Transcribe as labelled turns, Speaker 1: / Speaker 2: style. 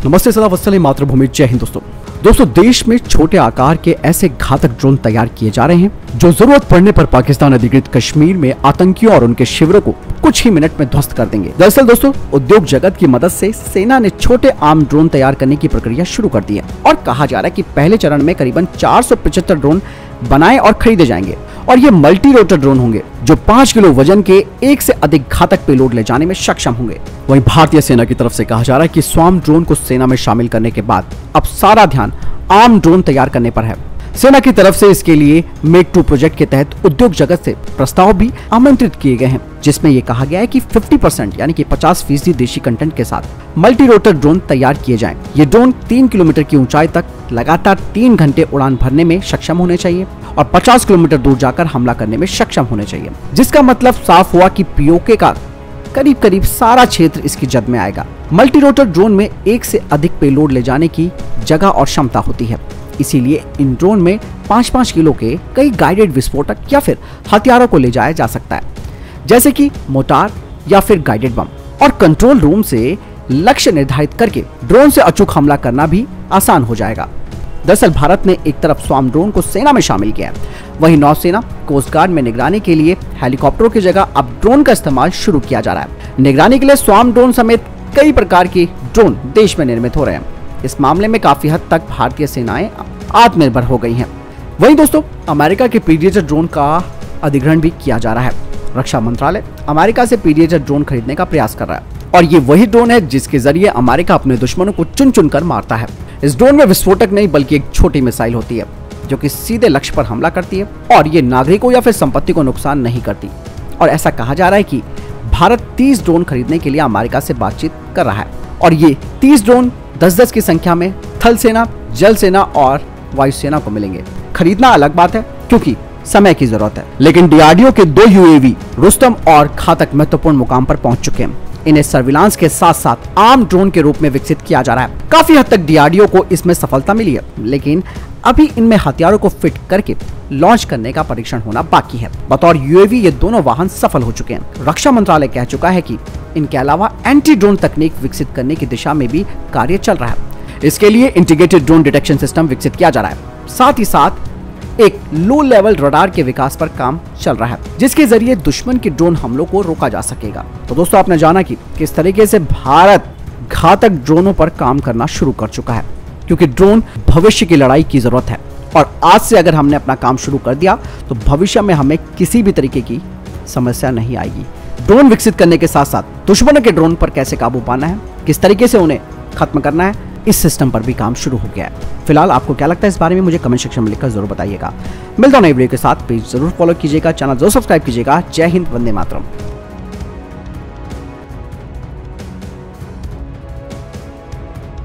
Speaker 1: नमस्ते, सलाम, अस्सलाम, मातृभूमि, जय हिंद। दोस्तों देश में छोटे आकार के ऐसे घातक ड्रोन तैयार किए जा रहे हैं जो जरूरत पड़ने पर पाकिस्तान अधिकृत कश्मीर में आतंकियों और उनके शिविरों को कुछ ही मिनट में ध्वस्त कर देंगे। दरअसल दोस्तों, उद्योग जगत की मदद से सेना ने छोटे आम ड्रोन तैयार करने की प्रक्रिया शुरू कर दी है और कहा जा रहा है कि पहले चरण में करीबन 475 ड्रोन बनाए और खरीदे जाएंगे और ये मल्टी रोटर ड्रोन होंगे जो 5 किलो वजन के एक से अधिक घातक पेलोड ले जाने में सक्षम होंगे। वहीं भारतीय सेना की तरफ से कहा जा रहा है कि स्वार्म ड्रोन को सेना में शामिल करने के बाद अब सारा ध्यान आम ड्रोन तैयार करने पर है। सेना की तरफ से इसके लिए मेक 2 प्रोजेक्ट के तहत उद्योग जगत से प्रस्ताव भी आमंत्रित किए गए हैं, जिसमें ये कहा गया है कि 50% यानी कि 50% देशी कंटेंट के साथ मल्टी रोटर ड्रोन तैयार किए जाएं। ये ड्रोन 3 किलोमीटर की ऊंचाई तक लगातार 3 घंटे उड़ान भरने में सक्षम होने चाहिए और 50 किलोमीटर दूर जाकर हमला करने में सक्षम होने चाहिए, जिसका मतलब साफ हुआ कि पीओके का करीब सारा क्षेत्र इसकी जद में आएगा। मल्टी रोटर ड्रोन में एक से अधिक पेलोड ले जाने की जगह और क्षमता होती है, इसीलिए इन ड्रोन में 5-5 किलो के कई गाइडेड विस्फोटक या फिर हथियारों को ले जाया जा सकता है, जैसे कि मोटार या फिर गाइडेड बम, और कंट्रोल रूम से लक्ष्य निर्धारित करके ड्रोन से अचूक हमला करना भी आसान हो जाएगा। दरअसल भारत ने एक तरफ स्वार्म ड्रोन को सेना में शामिल किया है, वहीं नौसेना कोस्ट गार्ड में निगरानी के लिए हेलीकॉप्टरों की जगह अब ड्रोन का इस्तेमाल शुरू किया जा रहा है। निगरानी के लिए स्वार्म ड्रोन समेत कई प्रकार के ड्रोन देश में निर्मित हो रहे हैं। इस मामले में काफी हद तक भारतीय सेनाएं आत्मनिर्भर हो गई हैं। वहीं दोस्तों, अमेरिका के पीडिएटर ड्रोन का अधिग्रहण भी किया जा रहा है। रक्षा मंत्रालय अमेरिका से पीडिएटर ड्रोन खरीदने का प्रयास कर रहा है और ये वही ड्रोन है जिसके जरिए अमेरिका अपने दुश्मनों को चुन कर मारता है। इस ड्रोन में विस्फोटक नहीं बल्कि एक छोटी मिसाइल होती है जो कि सीधे लक्ष्य पर हमला करती है और ये नागरिकों या फिर संपत्ति को नुकसान नहीं करती। और ऐसा कहा जा रहा है कि भारत 30 ड्रोन खरीदने के लिए अमेरिका से बातचीत कर रहा है और ये 30 ड्रोन 10-10 की संख्या में थल सेना, जल सेना और वायुसेना को मिलेंगे। खरीदना अलग बात है क्योंकि समय की जरूरत है, लेकिन डीआरडीओ के 2 यूएवी रुस्तम और घातक महत्वपूर्ण मुकाम पर पहुंच चुके हैं। इन्हें सर्विलांस के साथ साथ आम ड्रोन के रूप में विकसित किया जा रहा है। काफी हद तक डीआरडीओ को इसमें सफलता मिली है, लेकिन अभी इनमें हथियारों को फिट करके लॉन्च करने का परीक्षण होना बाकी है। बतौर यूएवी ये दोनों वाहन सफल हो चुके हैं। रक्षा मंत्रालय कह चुका है कि इनके अलावा एंटी ड्रोन तकनीक विकसित करने की दिशा में भी कार्य चल रहा है। इसके लिए इंटीग्रेटेड ड्रोन डिटेक्शन सिस्टम विकसित किया जा रहा है। साथ ही साथ एक लो लेवल रडार के विकास पर काम चल रहा है, जिसके जरिए दुश्मन के ड्रोन हमलों को रोका जा सकेगा। तो दोस्तों, आपने जाना कि किस तरीके से भारत घातक ड्रोनों पर काम करना शुरू कर चुका है, क्योंकि ड्रोन भविष्य की लड़ाई की जरूरत है और आज से अगर हमने अपना काम शुरू कर दिया तो भविष्य में हमें किसी भी तरीके की समस्या नहीं आएगी। ड्रोन विकसित करने के साथ साथ दुश्मनों के ड्रोन पर कैसे काबू पाना है, किस तरीके से उन्हें खत्म करना है, इस सिस्टम पर भी काम शुरू हो गया है। फिलहाल आपको क्या लगता है इस बारे में मुझे कमेंट सेक्शन में लिखकर जरूर बताइएगा। मिलता हूं नई वीडियो के साथ, पेज जरूर फॉलो कीजिएगा, चैनल जरूर सब्सक्राइब कीजिएगा। जय हिंद, वंदे मातरम।